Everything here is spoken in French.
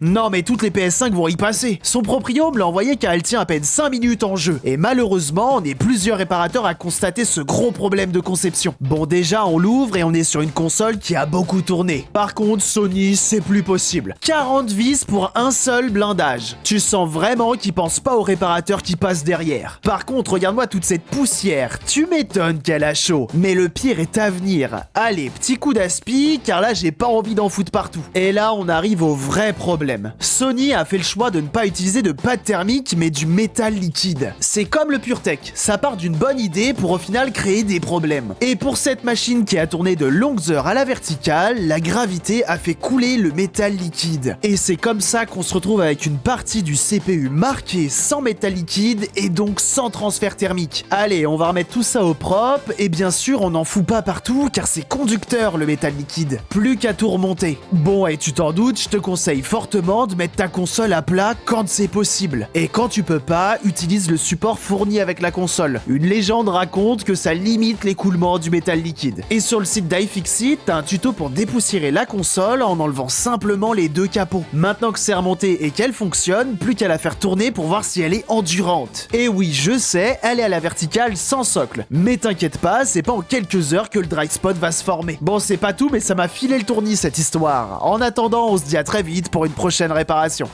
Non mais toutes les PS5 vont y passer. Son proprio me l'a envoyé car elle tient à peine 5 minutes en jeu. Et malheureusement, on est plusieurs réparateurs à constater ce gros problème de conception. Bon déjà, on l'ouvre et on est sur une console qui a beaucoup tourné. Par contre, Sony, c'est plus possible. 40 vis pour un seul blindage. Tu sens vraiment qu'ils pensent pas aux réparateurs qui passent derrière. Par contre, regarde-moi toute cette poussière. Tu m'étonnes qu'elle a chaud. Mais le pire est à venir. Allez, petit coup d'aspi, car là, j'ai pas envie d'en foutre partout. Et là, on arrive au vrai problème. Sony a fait le choix de ne pas utiliser de pâte thermique mais du métal liquide. C'est comme le PureTech, ça part d'une bonne idée pour au final créer des problèmes. Et pour cette machine qui a tourné de longues heures à la verticale, la gravité a fait couler le métal liquide. Et c'est comme ça qu'on se retrouve avec une partie du CPU marquée sans métal liquide et donc sans transfert thermique. Allez, on va remettre tout ça au propre et bien sûr on n'en fout pas partout car c'est conducteur le métal liquide. Plus qu'à tout remonter. Bon et tu t'en doutes, je te conseille fortement de mettre ta console à plat quand c'est possible. Et quand tu peux pas, utilise le support fourni avec la console. Une légende raconte que ça limite l'écoulement du métal liquide. Et sur le site d'iFixit, t'as un tuto pour dépoussiérer la console en enlevant simplement les deux capots. Maintenant que c'est remonté et qu'elle fonctionne, plus qu'à la faire tourner pour voir si elle est endurante. Et oui, je sais, elle est à la verticale sans socle. Mais t'inquiète pas, c'est pas en quelques heures que le dry spot va se former. Bon, c'est pas tout, mais ça m'a filé le tournis cette histoire. En attendant, on se dit à très vite pour une prochaine réparation.